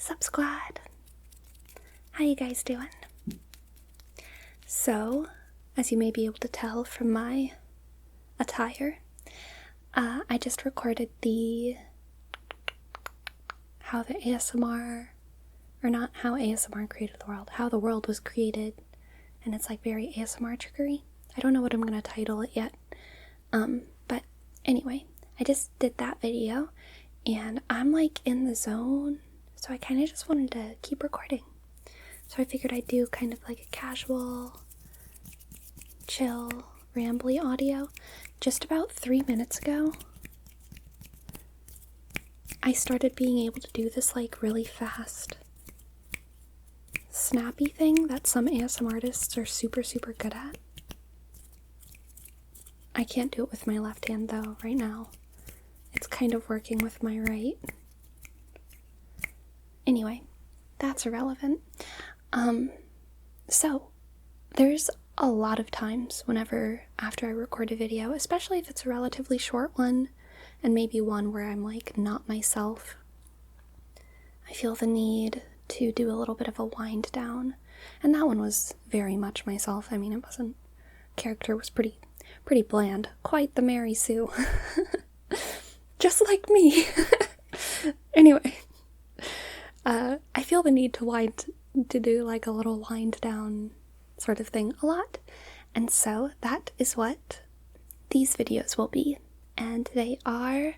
Sup squad? How you guys doing? So, as you may be able to tell from my attire, I just recorded how ASMR created the world, how the world was created, and it's like very ASMR trickery. I don't know what I'm gonna title it yet, but anyway, I just did that video, and I'm like in the zone, so I kind of just wanted to keep recording. So I figured I'd do kind of like a casual, chill, rambly audio. Just about 3 minutes ago, I started being able to do this like really fast, snappy thing that some ASMR artists are super good at. I can't do it with my left hand though right now. It's kind of working with my right. Anyway, that's irrelevant. So there's a lot of times after I record a video, especially if it's a relatively short one, and maybe one where I'm like not myself, I feel the need to do a little bit of a wind down. And that one was very much myself. I mean, character was pretty bland. Quite the Mary Sue. Just like me. Anyway, I feel the need to do like a little wind down sort of thing a lot. And so that is what these videos will be. And they are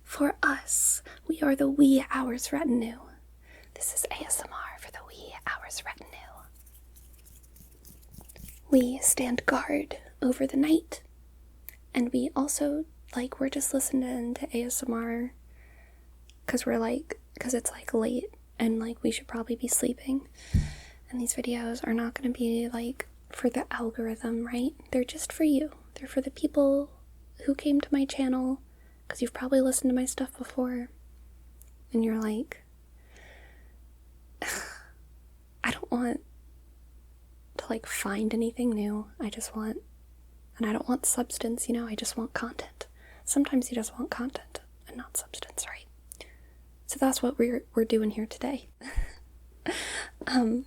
for us. We are the Wee Hours Retinue. This is ASMR for the Wee Hours Retinue. We stand guard over the night. And we also, we're just listening to ASMR because it's late and we should probably be sleeping. And these videos are not going to be for the algorithm, right? They're just for you. They're for the people who came to my channel because you've probably listened to my stuff before. And you're like, I don't want to find anything new. I don't want substance, I just want content. Sometimes you just want content and not substance, right? So that's what we're doing here today. And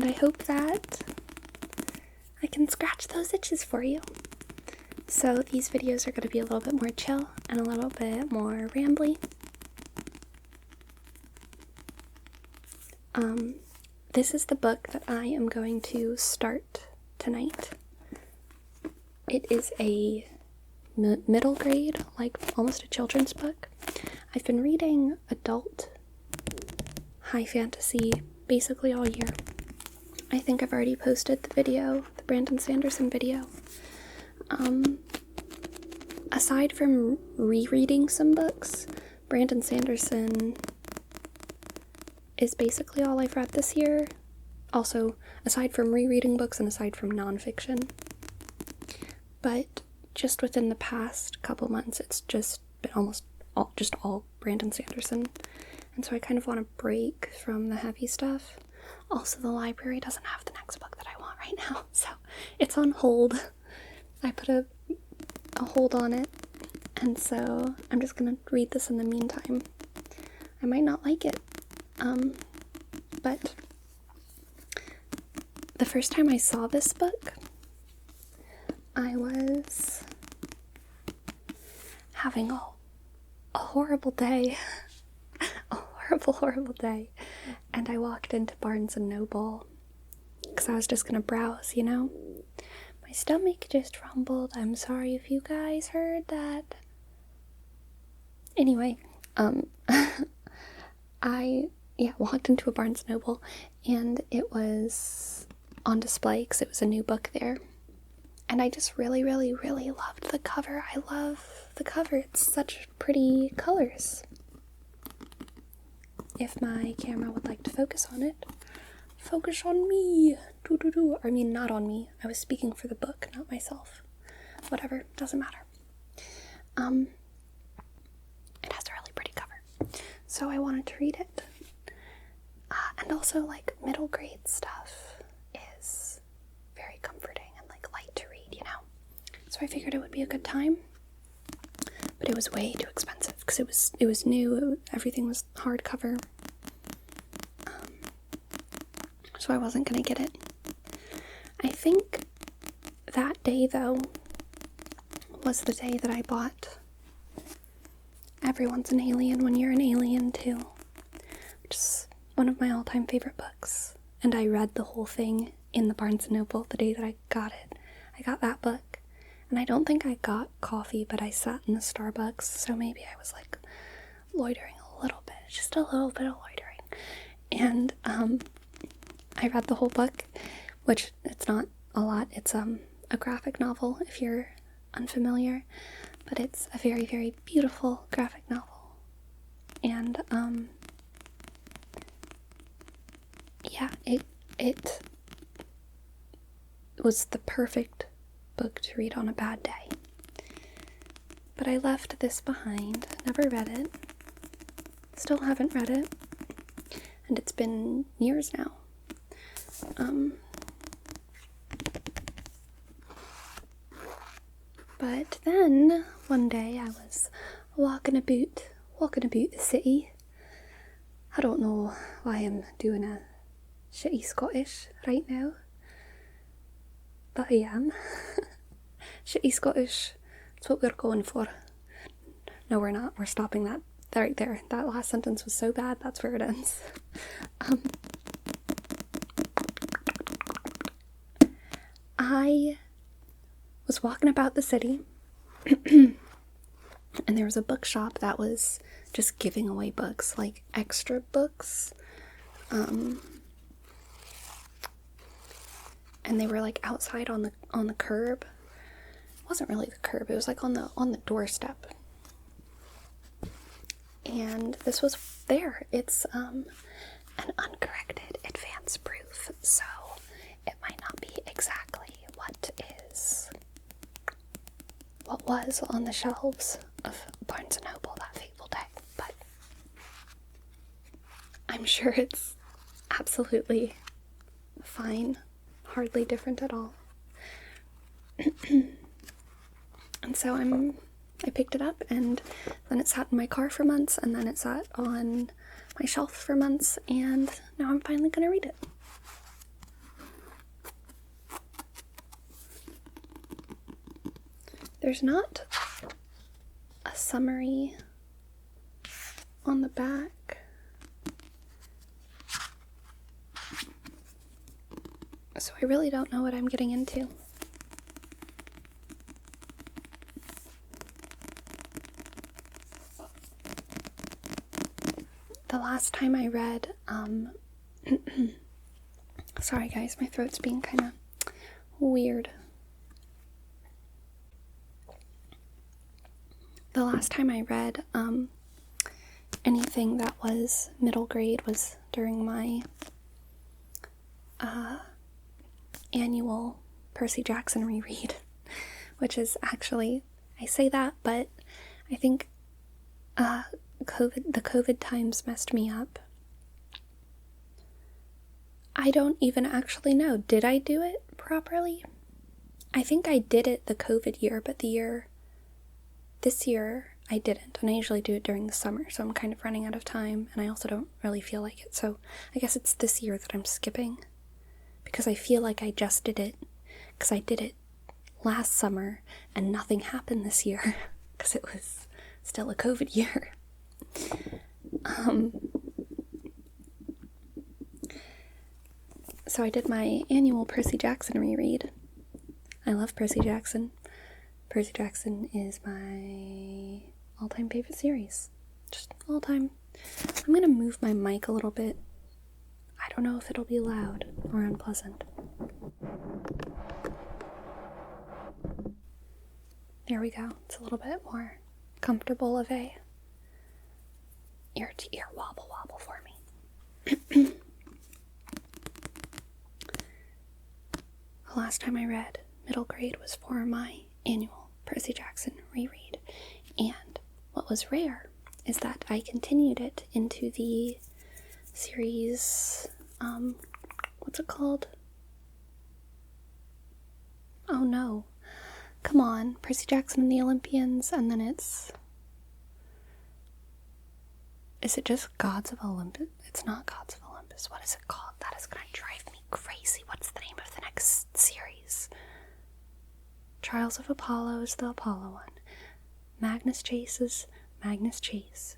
I hope that I can scratch those itches for you. So these videos are going to be a little bit more chill and a little bit more rambly. This is the book that I am going to start tonight. It is a middle grade, almost a children's book. I've been reading adult high fantasy basically all year. I think I've already posted the Brandon Sanderson video. Aside from rereading some books, Brandon Sanderson is basically all I've read this year. Also, aside from rereading books and aside from nonfiction. But just within the past couple months, it's just been almost all Brandon Sanderson. And so I kind of want to break from the heavy stuff. Also, the library doesn't have the next book that I want right now, so it's on hold. I put a hold on it, and so I'm just gonna read this in the meantime. I might not like it, but the first time I saw this book, I was having a horrible day. A horrible day. And I walked into Barnes & Noble because I was just gonna browse, My stomach just rumbled. I'm sorry if you guys heard that. Anyway, I walked into a Barnes & Noble and it was on display because it was a new book there. And I just really loved the cover. I love the cover. It's such pretty colors. If my camera would like to focus on it. Focus on me. I mean, not on me. I was speaking for the book, not myself. Whatever, doesn't matter. It has a really pretty cover. So I wanted to read it. And also, middle grade stuff is very comforting and, light to read, So I figured it would be a good time. But it was way too expensive. because it was new. Everything was hardcover. So I wasn't gonna get it. I think that day, though, was the day that I bought Everyone's an Alien When You're an Alien Too, which is one of my all-time favorite books. And I read the whole thing in the Barnes & Noble the day that I got it. I got that book, and I don't think I got coffee, but I sat in the Starbucks, so maybe I was like loitering a little bit, just a little bit of loitering. And I read the whole book, which it's not a lot. It's a graphic novel, if you're unfamiliar, but it's a very, very beautiful graphic novel. And yeah, it was the perfect book to read on a bad day. But I left this behind, never read it, still haven't read it, and it's been years now. But then, one day, I was walking about the city. I don't know why I'm doing a shitty Scottish right now, but I am. Shitty Scottish, that's what we're going for. No, we're not. We're stopping that right there. That last sentence was so bad, that's where it ends. I was walking about the city, and there was a bookshop that was just giving away books, like extra books, and they were like outside on the curb. It wasn't really the curb, it was like on the doorstep. And this was there. It's an uncorrected advance proof, so it might not be exactly what was on the shelves of Barnes & Noble that fateful day, but I'm sure it's absolutely fine, hardly different at all. And so I picked it up, and then it sat in my car for months, and then it sat on my shelf for months, and now I'm finally gonna read it. There's not a summary on the back, so I really don't know what I'm getting into. The last time I read, sorry guys, my throat's being kind of weird. The last time I read anything that was middle grade was during my annual Percy Jackson reread, which is actually, I say that, but I think the COVID times messed me up. I don't even actually know. Did I do it properly? I think I did it the COVID year, but this year I didn't, and I usually do it during the summer, so I'm kind of running out of time, and I also don't really feel like it, so I guess it's this year that I'm skipping, because I feel like I just did it, because I did it last summer, and nothing happened this year, because it was still a COVID year. So I did my annual Percy Jackson reread. I love Percy Jackson. Percy Jackson is my all-time favorite series. Just all-time. I'm gonna move my mic a little bit. I don't know if it'll be loud or unpleasant. There we go. It's a little bit more comfortable of a ear-to-ear wobble for me. The last time I read middle grade was for my annual Percy Jackson reread, and what was rare is that I continued it into the series, what's it called? Oh no, come on, Percy Jackson and the Olympians, and then it's Is it just Gods of Olympus? It's not Gods of Olympus. What is it called? That is gonna drive me crazy. What's the name of the next series? Trials of Apollo is the Apollo one. Magnus Chase is Magnus Chase.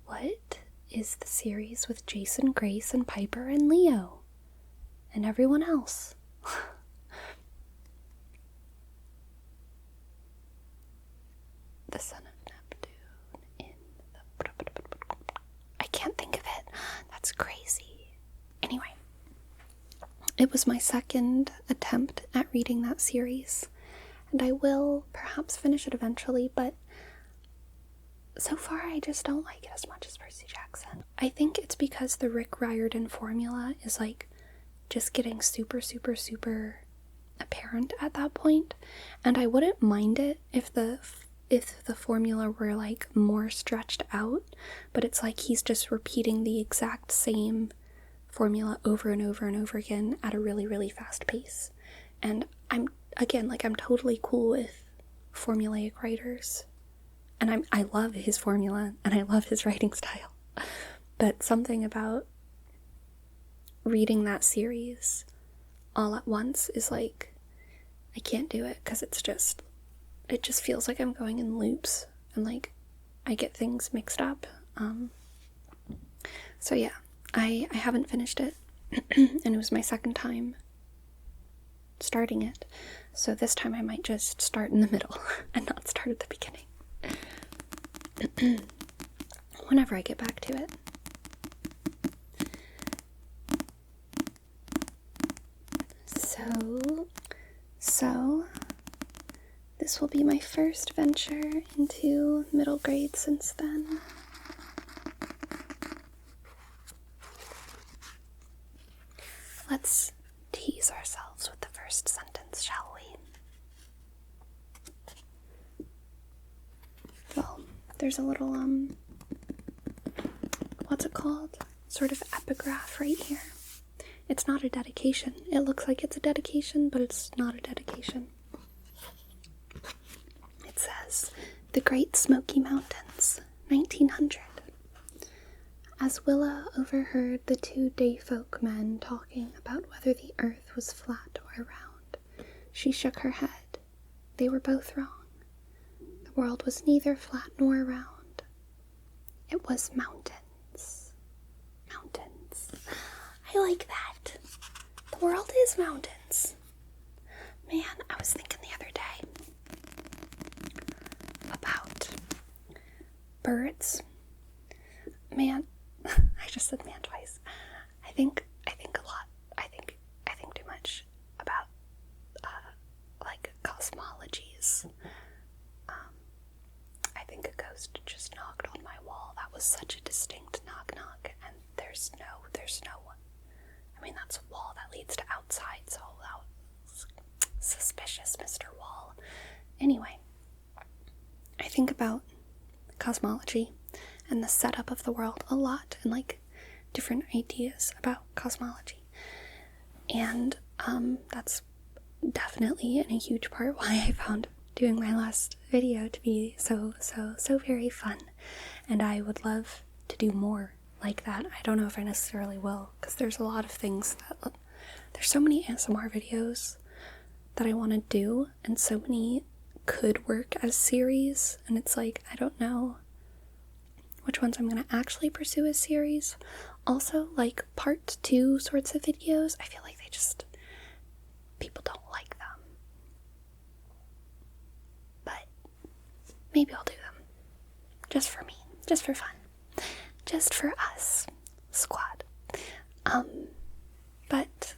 What is the series with Jason, Grace, and Piper, and Leo? And everyone else? The Son of Neptune in the... I can't think of it. That's crazy. Anyway, it was my second attempt at reading that series, and I will perhaps finish it eventually, but so far I just don't like it as much as Percy Jackson. I think it's because the Rick Riordan formula is like just getting super, super, super apparent at that point, and I wouldn't mind it if the formula were like more stretched out, but it's like he's just repeating the exact same formula over and over and over again at a really, really fast pace. And I'm totally cool with formulaic writers, and I love his formula and I love his writing style, but something about reading that series all at once is like, I can't do it, because it just feels like I'm going in loops, and like I get things mixed up. So yeah, I haven't finished it, and it was my second time starting it, so this time I might just start in the middle and not start at the beginning. Whenever I get back to it. So this will be my first venture into middle grade since then. Let's tease ourselves with the first sentence, shall we? Well, there's a little, what's it called? Sort of epigraph right here. It's not a dedication. It looks like it's a dedication, but it's not a dedication. It says, "The Great Smoky Mountains, 1900. As Willa overheard the two dayfolk men talking about whether the earth was flat or round, she shook her head. They were both wrong. The world was neither flat nor round. It was mountains. Mountains. I like that. The world is mountains. Man, I was thinking the other day about birds. Man, I just said man twice. I think a lot. I think too much about like cosmologies. I think a ghost just knocked on my wall. That was such a distinct knock, and there's no. I mean, that's a wall that leads to outside, so that was suspicious, Mr. Wall. Anyway, I think about cosmology and the setup of the world a lot, and like different ideas about cosmology. And that's definitely in a huge part why I found doing my last video to be so very fun. And I would love to do more like that. I don't know if I necessarily will, because there's a lot of things that, there's so many ASMR videos that I want to do, and so many could work as series, and it's like, I don't know which ones I'm going to actually pursue as series. Also, like part 2 sorts of videos, I feel like people don't like them. But maybe I'll do them. Just for me. Just for fun. Just for us. Squad. But,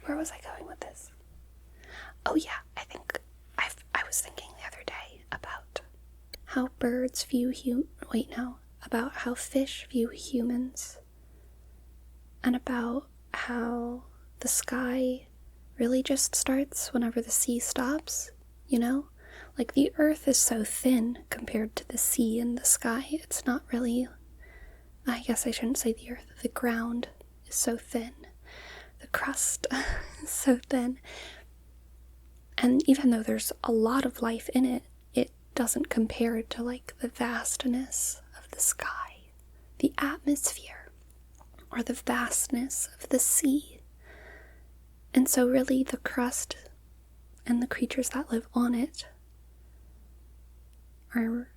where was I going with this? Oh yeah, I was thinking the other day about how birds view about how fish view humans, and about how the sky really just starts whenever the sea stops, you know? Like, the earth is so thin compared to the sea and the sky. It's not really, I guess I shouldn't say the earth, the ground is so thin. The crust is so thin. And even though there's a lot of life in it, doesn't compare to like the vastness of the sky, the atmosphere, or the vastness of the sea. And so really the crust and the creatures that live on it are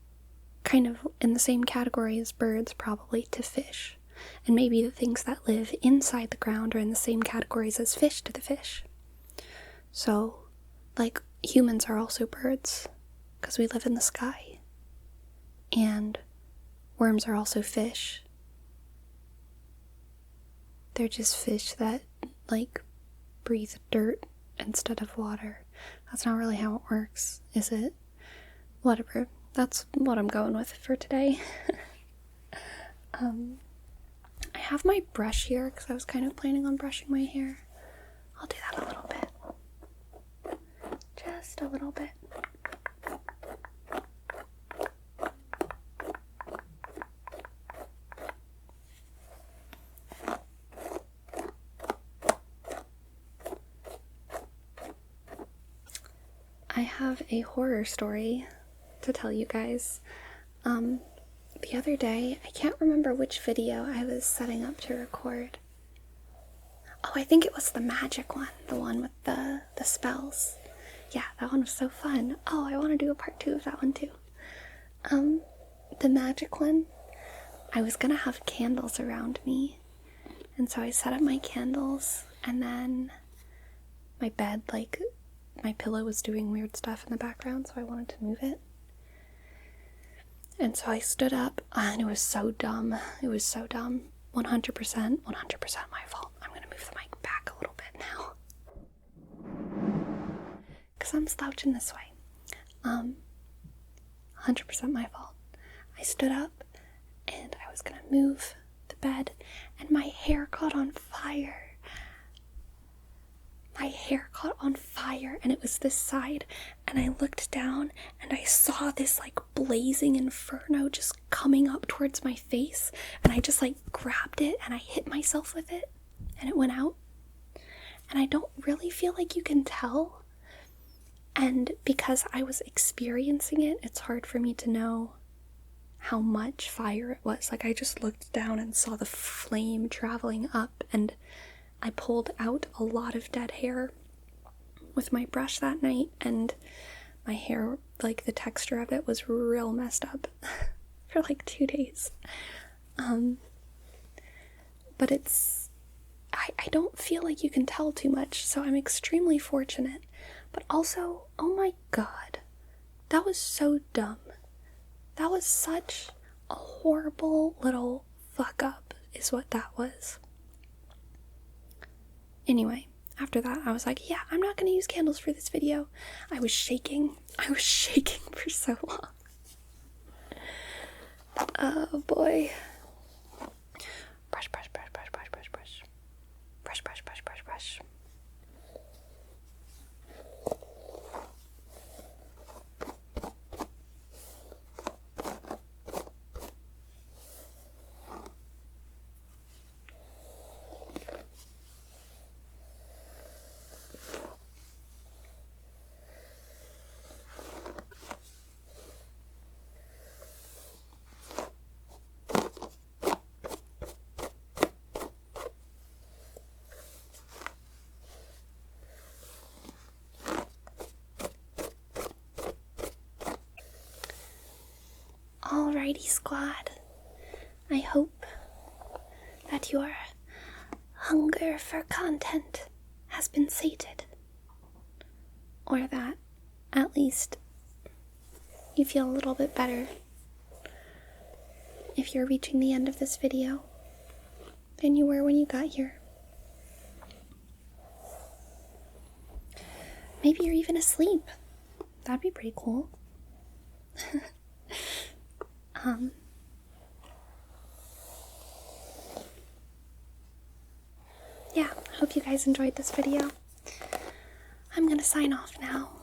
kind of in the same category as birds, probably, to fish. And maybe the things that live inside the ground are in the same categories as fish to the fish. So, like, humans are also birds, because we live in the sky. And worms are also fish. They're just fish that, like, breathe dirt instead of water. That's not really how it works, is it? Whatever. That's what I'm going with for today. I have my brush here because I was kind of planning on brushing my hair. I'll do that a little bit. Just a little bit. I have a horror story to tell you guys. The other day, I can't remember which video I was setting up to record. Oh, I think it was the magic one, the one with the spells. Yeah, that one was so fun. Oh, I want to do a part 2 of that one too. The magic one, I was gonna have candles around me, and so I set up my candles, and then my bed, like, my pillow was doing weird stuff in the background, so I wanted to move it. And so I stood up, and it was so dumb. It was so dumb. 100% my fault. I'm gonna move the mic back a little bit now, because I'm slouching this way. 100% my fault. I stood up, and I was gonna move the bed, and my hair caught on fire. My hair caught on fire, and it was this side, and I looked down, and I saw this, like, blazing inferno just coming up towards my face, and I just, like, grabbed it, and I hit myself with it, and it went out. And I don't really feel like you can tell, and because I was experiencing it, it's hard for me to know how much fire it was. Like, I just looked down and saw the flame traveling up, and I pulled out a lot of dead hair with my brush that night, and my hair, like, the texture of it was real messed up for like 2 days. But I don't feel like you can tell too much, so I'm extremely fortunate. But also, oh my god, that was so dumb. That was such a horrible little fuck up, is what that was. Anyway, after that, I was like, yeah, I'm not going to use candles for this video. I was shaking. I was shaking for so long. Oh, boy. Brush, brush, brush, brush, brush, brush, brush. Brush, brush, brush, brush, brush. Alrighty, squad. I hope that your hunger for content has been sated. Or that, at least, you feel a little bit better if you're reaching the end of this video than you were when you got here. Maybe you're even asleep. That'd be pretty cool. Yeah, I hope you guys enjoyed this video. I'm gonna sign off now.